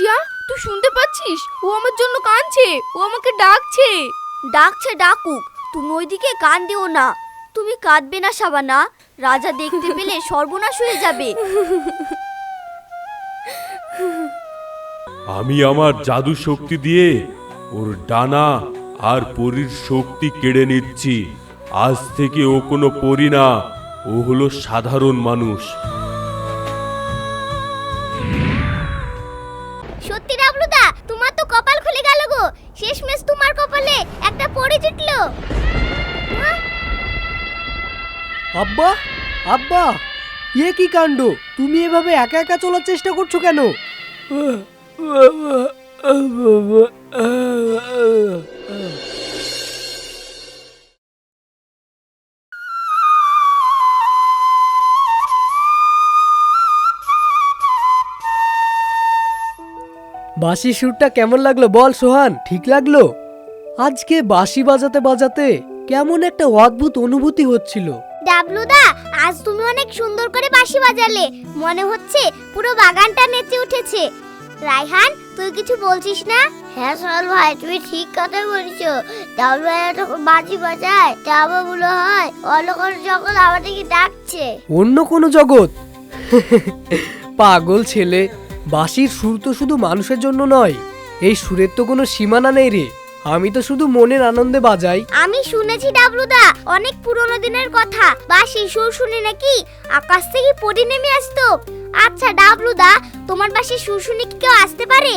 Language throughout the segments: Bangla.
জিয়া, তুই শুনতে পাচ্ছিস? ও আমার জন্য কাঁদছে, ও আমাকে ডাকছে। ডাকছে ডাকুক, তুমি ওইদিকে কান দিও না। তুমি কাঁদবে না শাবানা, রাজা দেখতে পেলে সর্বনাশ হয়ে যাবে। আমি আমার জাদু শক্তি দিয়ে ওর ডানা আর পরীর শক্তি কেড়ে নিচ্ছি। আজ থেকে ও কোনো পরী না, ও হলো সাধারণ মানুষ। সত্যি ডাবলুদা, তোমার তো কপাল খুলে গেল গো। শেষমেশ তোমার কপালে একটা পরি জুটলো। আব্বা, আব্বা, এ কি কাণ্ড! তুমি এভাবে একা একা চলার চেষ্টা করছো কেন? বাঁশির সুরটা কেমন লাগলো বল সোহান? ঠিক লাগলো? আজকে বাঁশি বাজাতে বাজাতে কেমন একটা অদ্ভুত অনুভূতি হচ্ছিল। ডাবলুদা, আজ তুমি অনেক সুন্দর করে বাঁশি বাজালে। মনে হচ্ছে পুরো বাগানটা নেচে উঠেছে। রায়হান, তুই কিছু বলছিস না? হ্যাঁ সোহেল ভাই, তুমি ঠিক কথা বলছো। ডাবলু ভাই যখন বাঁশি বাজায় তারপর মনে হয় অন্য কোনো জগৎ আমাদেরকে ডাকছে। অন্য কোনো জগৎ? পাগল ছেলে, বাঁশির সুর তো শুধু মানুষের জন্য নয়। এই সুরের তো কোনো সীমানা নেই রে। আমি তো শুধু মনের আনন্দে বাজাই। আমি শুনেছি ডাবলুদা, অনেক পুরনো দিনের কথা। বাঁশির সুর শুনে নাকি আকাশ থেকে পরি নেমে আসতো। আচ্ছা ডাবলুদা, তোমার বাঁশির সুর শুনে কি কেউ আসতে পারে?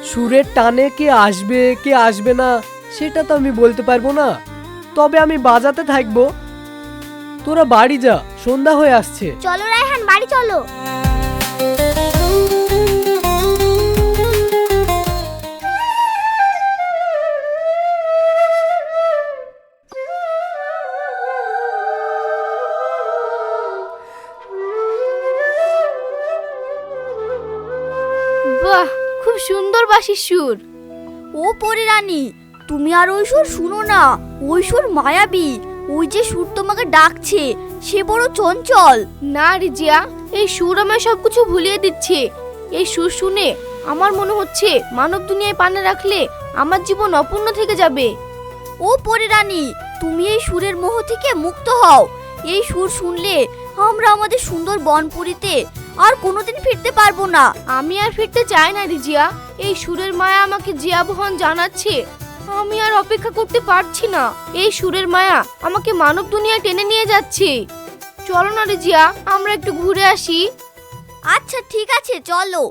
সুরের টানে কে আসবে কে আসবে না সেটা তো আমি বলতে পারবো না, তবে আমি বাজাতে থাকবো। তোরা বাড়ি যা, সন্ধ্যা হয়ে আসছে। চলো রায়হান, বাড়ি চলো। বাহ, খুব সুন্দর বাঁশির সুর। ও পরিরানী, তুমি আর ওই সুর শুনো না। ওই সুর মায়াবী। ওই যে সুর তোমাকে ডাকছে সে বড় চঞ্চল। না রে জিয়া, এই সুর আমায় সবকিছু ভুলিয়ে দিচ্ছে। এই সুর শুনে আমার মনে হচ্ছে মানব দুনিয়ায় পা না রাখলে আমার জীবন অপূর্ণ থেকে যাবে। ও পরিরানী, তুমি এই সুরের মোহ থেকে মুক্ত হও। এই সুর শুনলে আমরা আমাদের সুন্দর বনপুরীতে আর কোনোদিন ফিরতে পারবো না। আমি আর ফিরতে চাই না রে জিয়া। এই সুরের মায়া আমাকে যে আবহান জানাচ্ছে, আমি আর অপেক্ষা করতে পারছি না। এই সুরের মায়া আমাকে মানব দুনিয়ায় টেনে নিয়ে যাচ্ছে। চলো না রে জিয়া, আমরা একটু ঘুরে আসি। আচ্ছা ঠিক আছে, চলো।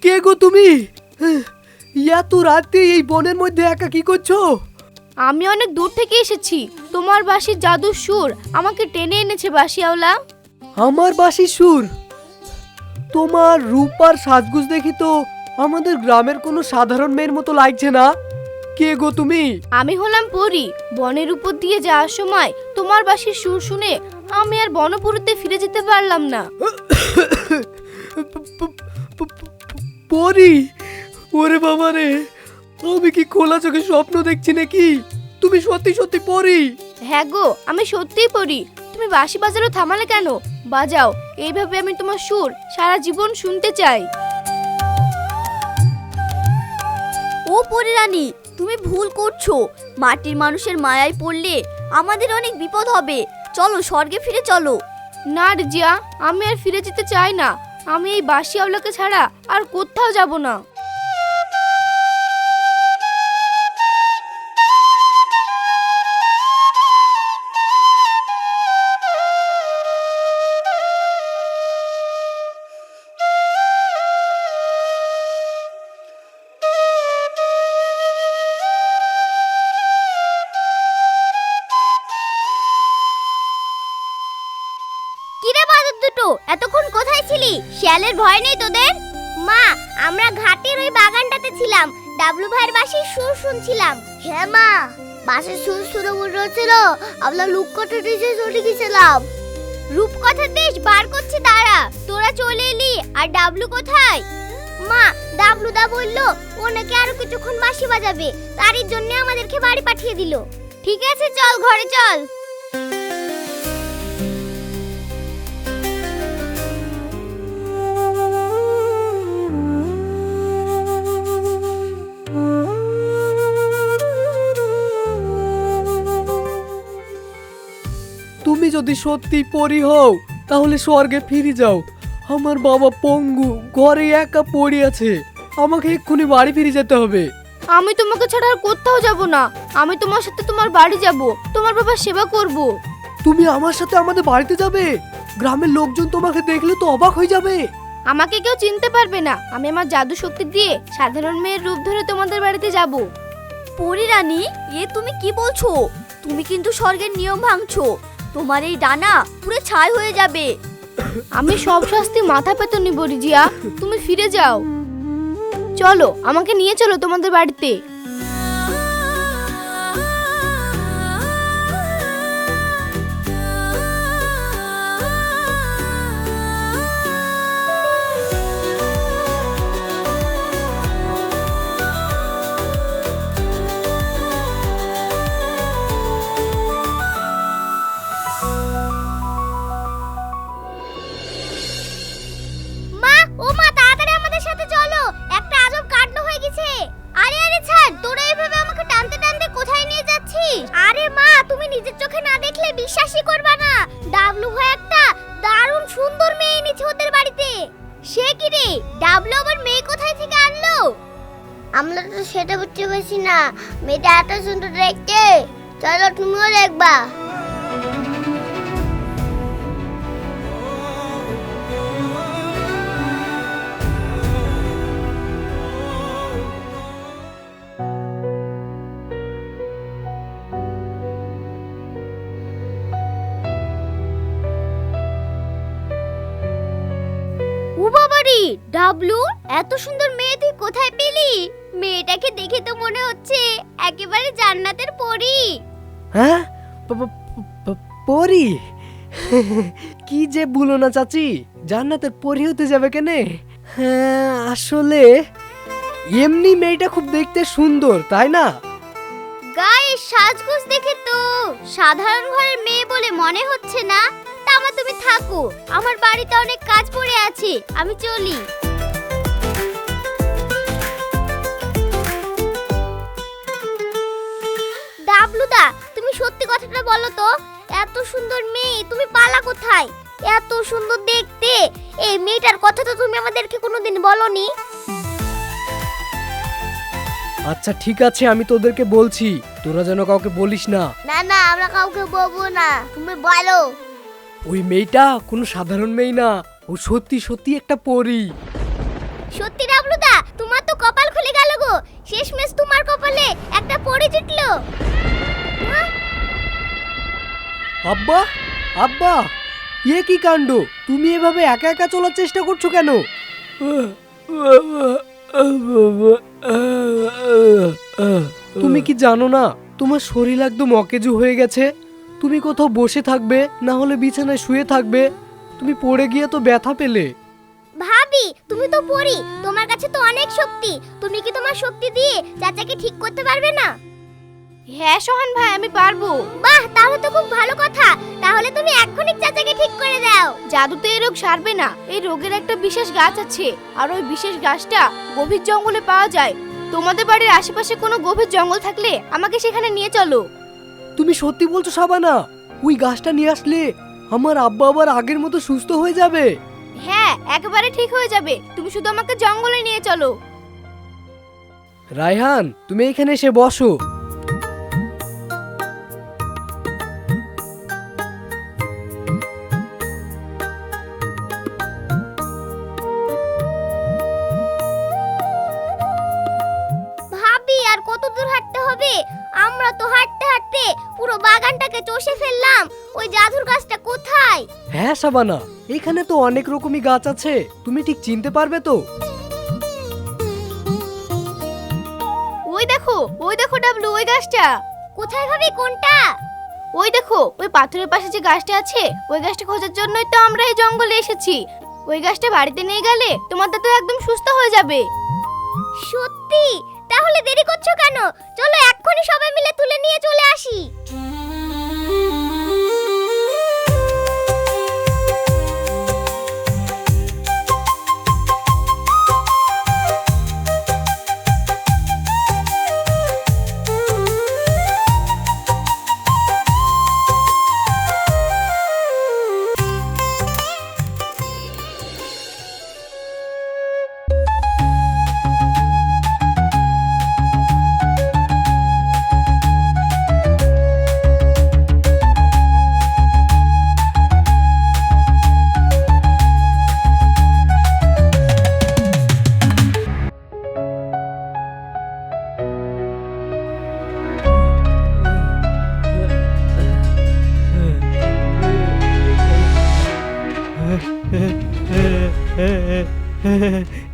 কে গো তুমি? এত রাতে এই বনের মধ্যে একা কি করছো? আমি অনেক দূর থেকে এসেছি। তোমার বাঁশির জাদুর সুর আমাকে টেনে এনেছে বাঁশিওয়ালা। আমার বাঁশির সুর? তোমার রূপ আর সাজগুজ দেখি তো আমাদের গ্রামের কোনো সাধারণ মেয়ের মতো লাগছে না। কে গো তুমি? আমি হলাম পরী। বনের উপর দিয়ে যাওয়ার সময় তোমার বাঁশির সুর শুনে আমি আর বনপুরীতে ফিরে যেতে পারলাম না। পরি? ওরে বাবা রে, আমি কি খোলা চোখে স্বপ্ন দেখছি নাকি? তুমি সত্যি সত্যি পরি? হ্যাঁ গো, আমি সত্যিই পরী। তুমি বাঁশি বাজানো থামালে কেন? বাজাও, এইভাবে আমি তোমার সুর সারা জীবন শুনতে চাই। ও পরিরানী, তুমি ভুল করছো। মাটির মানুষের মায়ায় পড়লে আমাদের অনেক বিপদ হবে। চলো স্বর্গে ফিরে চলো। না রে জিয়া, আমি আর ফিরে যেতে চাই না। আমি এই বাঁশিওয়ালাকে ছাড়া আর কোথাও যাব না। এতক্ষণ কোথায় ছিলি? শিয়ালের ভয় নেই তোদের? মা, আমরা ঘাটের ওই বাগানটাতে ছিলাম, ডাবলু ভাইয়ের বাঁশির সুর শুনছিলাম। হ্যাঁ মা, বাঁশির সুর শুনে মনে হচ্ছিল আমরা রূপকথা দেশে চলে গেছিলাম। রূপকথা দেশ বার করছে দাঁড়া, তোরা চলে এলি, আর ডাবলু কোথায়? মা, ডাবলুদা বললো ও নাকি আরো কিছুক্ষণ বাঁশি বাজাবে, তারই জন্য আমাদেরকে বাড়ি পাঠিয়ে দিল। ঠিক আছে, চল ঘরে চল। তুমি যদি সত্যি পরি হও তাহলে স্বর্গে ফিরে যাও। আমার বাবা পঙ্গু, ঘরে একা পড়ে আছে, আমাকে এক্ষুনি বাড়ি ফিরে যেতে হবে। আমি তোমাকে ছাড়া আর কোথাও যাব না। আমি তোমার সাথে তোমার বাড়ি যাব, তোমার বাবার সেবা করব। তুমি আমার সাথে আমাদের বাড়িতে যাবে? গ্রামের লোকজন তোমাকে দেখলে তো অবাক হয়ে যাবে। আমাকে কেউ চিনতে পারবে না। আমি আমার জাদু শক্তি দিয়ে সাধারণ মেয়ের রূপ ধরে তোমাদের বাড়িতে যাব। পরি রানী, এ তুমি কি বলছো? তুমি কিন্তু স্বর্গের নিয়ম ভাঙছো। তোমার এই ডানা পুরো ছাই হয়ে যাবে। আমি সব শাস্তি মাথা পেতে নিব রিজিয়া, তুমি ফিরে যাও। চলো, আমাকে নিয়ে চলো তোমাদের বাড়িতে। মা, ও মা, তাড়াতাড়ি আমাদের সাথে চলো, একটা আজব কাণ্ড হয়ে গেছে। আরে আরে ছাড়, তোরা এভাবে আমাকে টানতে টানতে কোথায় নিয়ে যাচ্ছিস? আরে মা, তুমি নিজের চোখে না দেখলে বিশ্বাসই করবা না। ডাবলু ভাই একটা দারুণ সুন্দর মেয়ে এনেছে ওদের বাড়িতে। সে কি রে? ডাবলু আবার মেয়ে কোথায় থেকে আনলো? আমরা তো সেটা বুঝতে পারছি না। মেয়েটা এত সুন্দর দেখতে, চলো তুমিও দেখবা। ও বাবারি, ডাবলু, এত সুন্দর মেয়ে তুই কোথায় পেলি? মেয়েটাকে দেখে তো মনে হচ্ছে একেবারে জান্নাতের পরী। হ্যাঁ, পরি? কি যে বলো না চাচি, জান্নাতের পরি হতে যাবে কেনে? হ্যাঁ, আসলে এমনি মেয়েটা খুব দেখতে সুন্দর, তাই না? গায়ের সাজগোজ দেখে তো সাধারণ ঘরের মেয়ে বলে মনে হচ্ছে না। তা আমার তুমি থাকো, আমার বাড়িতে অনেক কাজ পড়ে আছে, আমি চলি। ডাবলুদা, তুমি সত্যি কথাটা বলো তো, এত সুন্দর মেয়ে তুমি পালা কোথায়? এত সুন্দর দেখতে এই মেয়েটার কথা তো তুমি আমাদেরকে কোনোদিন বলনি। আচ্ছা ঠিক আছে, আমি তোদেরকে বলছি, তোরা যেন কাউকে বলিস না। না না, আমরা কাউকে বলবো না, তুমি বলো। ওই মেয়েটা কোনো সাধারণ মেয়ে না, ও সত্যি সত্যি একটা পরী। সত্যি ডাবলুদা, তোমার তো কপাল খুলে গেল গো, শেষমেশ তোমার কপালে একটা পরি জুটলো। আব্বা, আব্বা, এ কি কাণ্ড? তুমি এভাবে একা একা চলার চেষ্টা করছো কেন? তুমি কি জানো না তোমার শরীর একদম অকেজো হয়ে গেছে? তুমি কোথাও বসে থাকবে, না হলে বিছানায় শুয়ে থাকবে। তুমি পড়ে গিয়ে তো ব্যথা পেলে। ভাবি, তুমি তো পরি, তোমার কাছে তো অনেক শক্তি, তুমি কি তোমার শক্তি দিয়ে চাচাকে ঠিক করতে পারবে না? হ্যাঁ সোহান ভাই, আমি পারবো। বাহ, তাহলে তো খুব ভালো কথা। তাহলে তুমি এক্ষুনি চাচাকে ঠিক করে দাও। জাদুতে এই রোগ সারবে না। এই রোগের একটা বিশেষ গাছ আছে, আর ওই বিশেষ গাছটা গভীর জঙ্গলে পাওয়া যায়। তোমাদের বাড়ির আশেপাশে কোনো গভীর জঙ্গল থাকলে আমাকে সেখানে নিয়ে চলো। তুমি সত্যি বলছো শাবানা? ওই গাছটা নিয়ে আসলে আমার আব্বা আবার আগের মতো সুস্থ হয়ে যাবে? হ্যাঁ, একেবারে ঠিক হয়ে যাবে। তুমি শুধু আমাকে জঙ্গলে নিয়ে চলো। রায়হান, তুমি এখানে এসে বসো। ভাবি, আর কত দূর হাঁটতে হবে? আমরা তো হাঁটতে হাঁটতে পুরো বাগানটাকে চষে ফেললাম। ওই জাদুর গাছটা কোথায়? হ্যাঁ শাবানা, এখানে তো অনেক রকমই গাছ আছে, তুমি ঠিক চিনতে পারবে তো? ওই দেখো ডাবলু, ওই গাছটা। কোথায় ভাবি, কোনটা? ওই দেখো, ওই পাথরের পাশে যে গাছটা আছে, ওই গাছটা খোঁজার জন্যই তো আমরা এই জঙ্গলে এসেছি। ওই গাছটা বাড়িতে নিয়ে গেলে তোমার দাদু একদম সুস্থ হয়ে যাবে। সত্যি? তাহলে দেরি করছো কেন? চলো এক্ষুনি সবাই মিলে তুলে নিয়ে চলে আসি।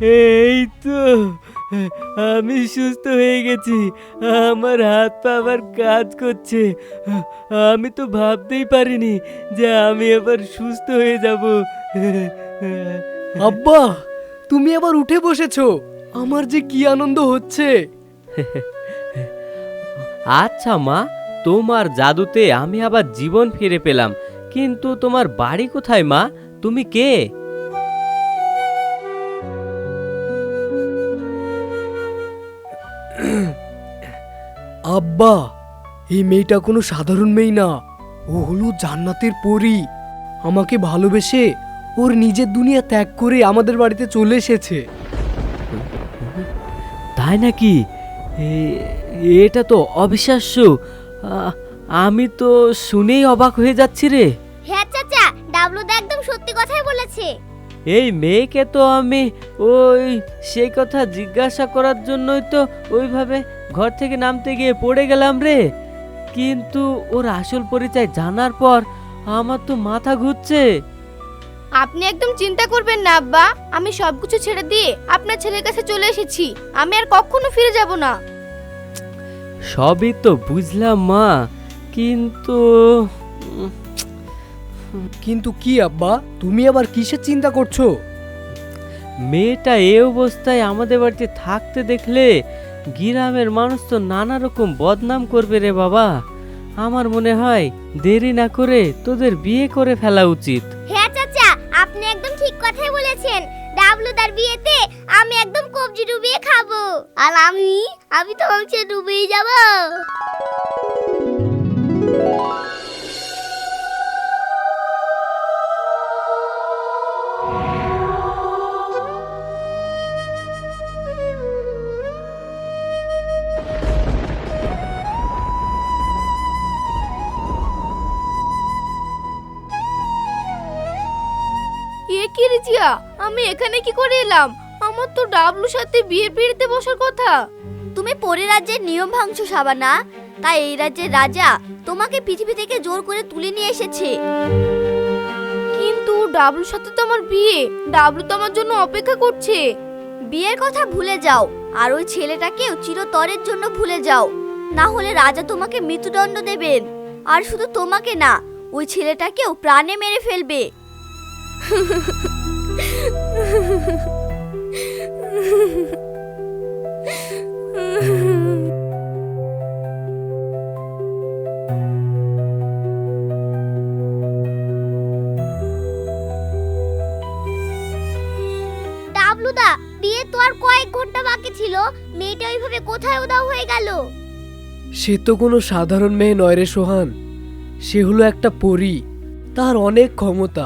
এই তো আমি সুস্থ হয়ে গেছি, আমার হাত পা আবার কাজ করছে। আমি তো ভাবতেই পারিনি যে আমি এবার সুস্থ হয়ে যাব। আব্বা, তুমি আবার উঠে বসেছো, আমার যে কি আনন্দ হচ্ছে। আচ্ছা মা, তোমার জাদুতে আমি আবার জীবন ফিরে পেলাম, কিন্তু তোমার বাড়ি কোথায় মা? তুমি কে? আব্বা, এই মেয়েটা কোনো সাধারণ মেয়ে না, ও হলো জান্নাতের পরী। আমাকে ভালোবেসে ওর নিজের দুনিয়া ত্যাগ করে আমাদের বাড়িতে চলে এসেছে। তাই নাকি? এটা তো অবিশ্বাস্য। আমি তো শুনেই অবাক হয়ে যাচ্ছি রে। হ্যাঁ চাচা, ডাবলুদা একদম সত্যি কথাই বলেছে। এই মেয়েকে তো আমি সেই কথা জিজ্ঞাসা করার জন্যই তো ওইভাবে ঘর থেকে নামতে গিয়ে পড়ে গেলাম রে, কিন্তু ওর আসল পরিচয় জানার পর আমার তো মাথা ঘুরছে। আপনি একদম চিন্তা করবেন না আব্বা, আমি সবকিছু ছেড়ে দিয়ে আপনার ছেলের কাছে চলে এসেছি। আমি আর কখনো ফিরে যাব না। সবই তো বুঝলাম মা, কিন্তু কিন্তু কি আব্বা, তুমি আবার কিসের চিন্তা করছো? মেয়েটা এই অবস্থায় আমাদের বাড়িতে থাকতে দেখলে গ্রামের মানুষ তো নানা রকম বদনাম করবে রে বাবা। আমার মনে হয় দেরি না করে তোদের বিয়ে করে ফেলা উচিত। হ্যাঁ চাচা, আপনি একদম ঠিক কথাই বলেছেন। ডাবলুদার বিয়েতে আমি একদম কবজি ডুবিয়ে খাবো, আর আমি তো অংশে ডুবেই যাব। এ কি রে জিয়া, আমি এখানে কি করে এলাম? আমার তো ডাবলুর সাথে বিয়ের পিড়িতে বসার কথা। তুমি পরি রাজ্যের নিয়ম ভাঙছো শাবানা, তাই এই রাজ্যের রাজা তোমাকে পৃথিবী থেকে জোর করে তুলে নিয়ে এসেছে। কিন্তু ডাবলুর সাথে তো আমার বিয়ে, ডাবলু তো আমার জন্য অপেক্ষা করছে। বিয়ের কথা ভুলে যাও, আর ওই ছেলেটাকেও চিরতরের জন্য ভুলে যাও, না হলে রাজা তোমাকে মৃত্যুদণ্ড দেবেন। আর শুধু তোমাকে না, ওই ছেলেটাকেও প্রাণে মেরে ফেলবে। ডাবলুদা, বিয়ে তো আর কয়েক ঘন্টা বাকি ছিল, মেয়েটা ওইভাবে কোথায় উধাও হয়ে গেল? সে তো কোনো সাধারণ মেয়ে নয় রে সোহান, সে হলো একটা পরী। তার অনেক ক্ষমতা।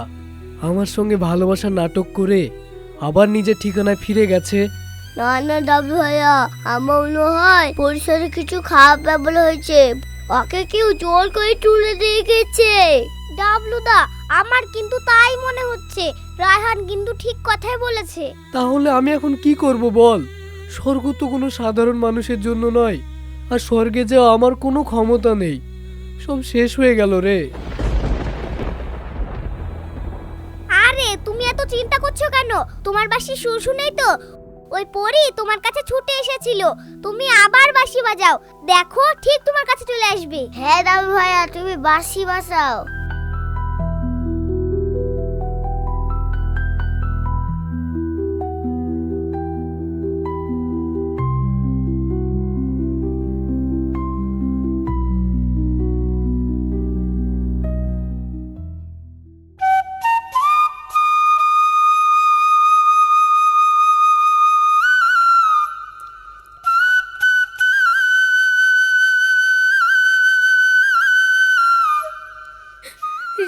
আমার সঙ্গে ভালোবাসার নাটক করে আবার নিজের ঠিকানায় ফিরে গেছে। না না ডাবলু ভাইয়া, আমার মনে হয় পরিসরে কিছু খারাপ ব্যাপার হয়েছে, ওকে কেউ জোর করে তুলে দিয়ে গেছে। ডাবলুদা, আমার কিন্তু তাই মনে হচ্ছে। রায়হান কিন্তু ঠিক কথাই বলেছে। তাহলে আমি এখন কি করব বল? স্বর্গ তো কোনো সাধারণ মানুষের জন্য নয়, আর স্বর্গে যাওয়া আমার কোনো ক্ষমতা নেই। সব শেষ হয়ে গেল রে। তোমার বাঁশির সুর শুনেই তো ওই পরী তোমার কাছে ছুটে এসেছিল। তুমি আবার বাঁশি বাজাও, দেখো ঠিক তোমার কাছে চলে আসবে। হ্যাঁ দাদু ভাইয়া, তুমি বাঁশি বাজাও।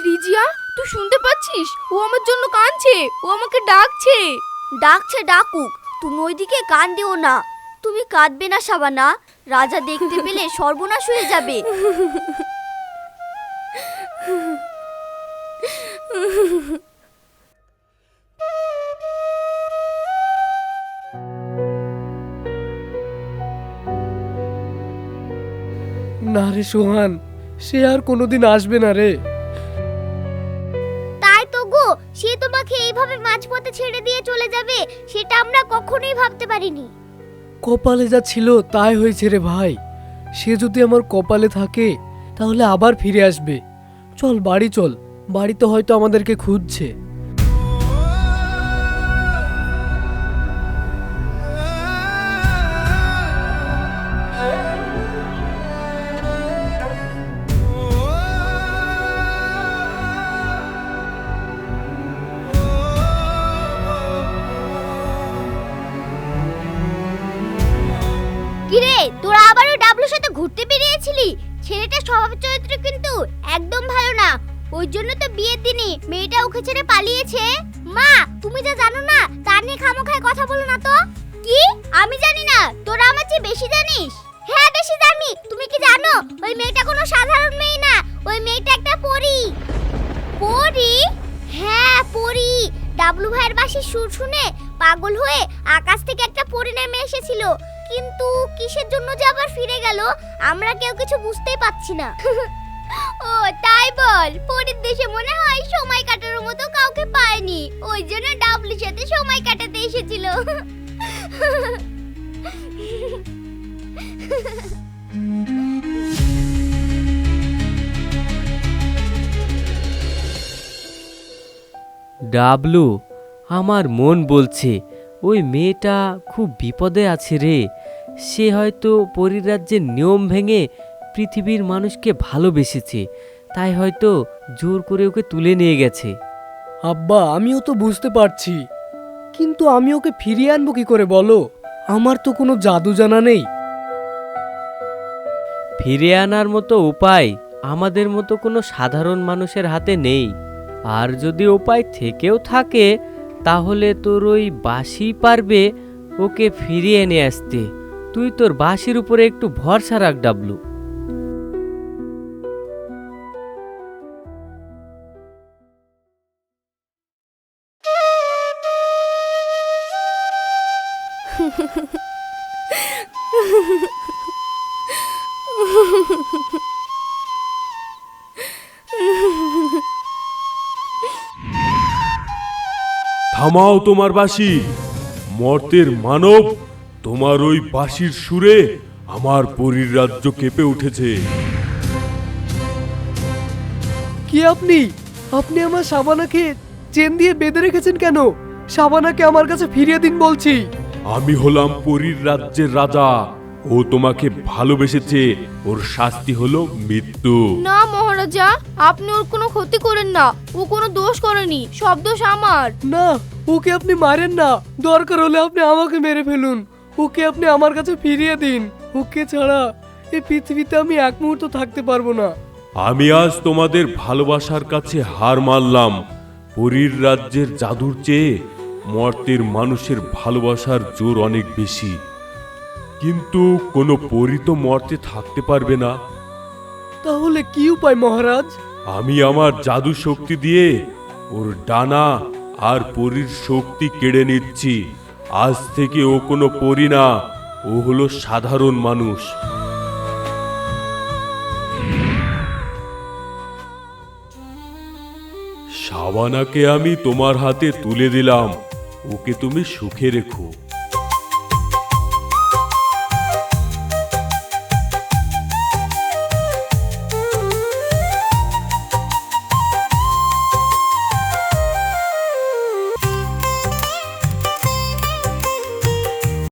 রিজিয়া, তুই শুনতে পাচ্ছিস? ও আমার জন্য কাঁদছে, ও আমাকে ডাকছে। ডাকছে ডাকুক, তুমি ওইদিকে কান দিও না। তুমি কাঁদবে না শাবানা, রাজা দেখতে পেলে সর্বনাশ হয়ে যাবে। না রে সোহান, সে আর কোনোদিন আসবে না রে। তাই তো গো, সে তোমাকে এইভাবে মাঝপথে ছেড়ে দিয়ে চলে যাবে সেটা আমরা কখনোই ভাবতে পারিনি। কপালে যা ছিল তাই হয়েছে রে ভাই। সে যদি আমার কপালে থাকে তাহলে আবার ফিরে আসবে। চল বাড়ি চল, বাড়িতে হয়তো আমাদেরকে খুঁজছে। কিরে, তোরা আবার ওই ডাবলুর সাথে ঘুরতে বেরিয়েছিলি? ছেলেটা স্বভাব চরিত্র কিন্তু একদম ভালো না, ওই জন্য তো বিয়ের দিনই মেয়েটা ওকে ছেড়ে পালিয়েছে। মা, তুমি যা জানো না তা নিয়ে খামোখায় কথা বলো না তো। কি? আমি জানি না? তোরা আমার চেয়ে বেশি জানিস। হ্যাঁ বেশি জানি। তুমি কি জানো ওই মেয়েটা কোনো সাধারণ মেয়ে না, ওই মেয়েটা একটা পরী। পরী? হ্যাঁ পরী। ডাবলু ভাইয়ের বাঁশির সুর শুনে পাগল হয়ে আকাশ থেকে একটা পরী নেমে এসেছিল, কিন্তু কিসের জন্য যে আবার ফিরে গেল আমরা কেউ কিছু বুঝতেই পারছি না। ও তাই বল, পরীর দেশে মনে হয় সময় কাটানোর মতো কাউকে পায়নি, ওই জন্য ডাবলুর সাথে সময় কাটাতে এসেছিল। ডাবলু, আমার মন বলছে ওই মেয়েটা খুব বিপদে আছে রে। সে হয়তো পরিরাজ্যের নিয়ম ভেঙে পৃথিবীর মানুষকে ভালোবেসেছে, তাই হয়তো জোর করে ওকে তুলে নিয়ে গেছে। আব্বা, আমিও তো বুঝতে পারছি, কিন্তু আমি ওকে ফিরিয়ে আনবো কি করে বলো? আমার তো কোনো জাদু জানা নেই। ফিরে আনার মতো উপায় আমাদের মতো কোনো সাধারণ মানুষের হাতে নেই। আর যদি উপায় থেকেও থাকে তাহলে তোর ওই বাঁশি পারবে ওকে ফিরিয়ে নিয়ে আসতে। তুই তোর বাঁশির উপরে একটু ভরসা রাখ ডাবলু। থামাও তোমার বাঁশি। মর্তের মানব, তোমার ওই বাঁশির সুরে আমার পরীর রাজ্য কেঁপে উঠেছে। কি আপনি আপনি আমার শাবানাকে চেন দিয়ে বেঁধে রেখেছেন কেন? শাবানাকে আমার কাছে ফিরিয়ে দিন বলছি। আমি হলাম পরীর রাজ্যের রাজা। ও তোমাকে ভালোবেসেছে, ওর শাস্তি হলো মৃত্যু। না মহারাজা, আপনি ওর কোনো ক্ষতি করেন না, ও কোনো দোষ করেনি, সব দোষ আমার। না, ওকে আপনি মারেন না, দরকার হলে আপনি আমাকে মেরে ফেলুন। ওকে আপনি আমার কাছে ফিরিয়ে দিন। ওকে ছাড়া এই পৃথিবীতে আমি এক মুহূর্ত থাকতে পারবো না। আমি আজ তোমাদের ভালোবাসার কাছে হার মানলাম। পরীর রাজ্যের জাদুর চেয়ে মর্তের মানুষের ভালোবাসার জোর অনেক বেশি। কিন্তু কোনো পরী তো মর্তে থাকতে পারবে না। তাহলে কি উপায় মহারাজ? আমি আমার জাদু শক্তি দিয়ে ওর ডানা আর পরীর শক্তি কেড়ে নিচ্ছি। আজ থেকে ও কোনো পরী না, ও হলো সাধারণ মানুষ। শাবানাকে আমি তোমার হাতে তুলে দিলাম। ওকে তুমি সুখে রেখো।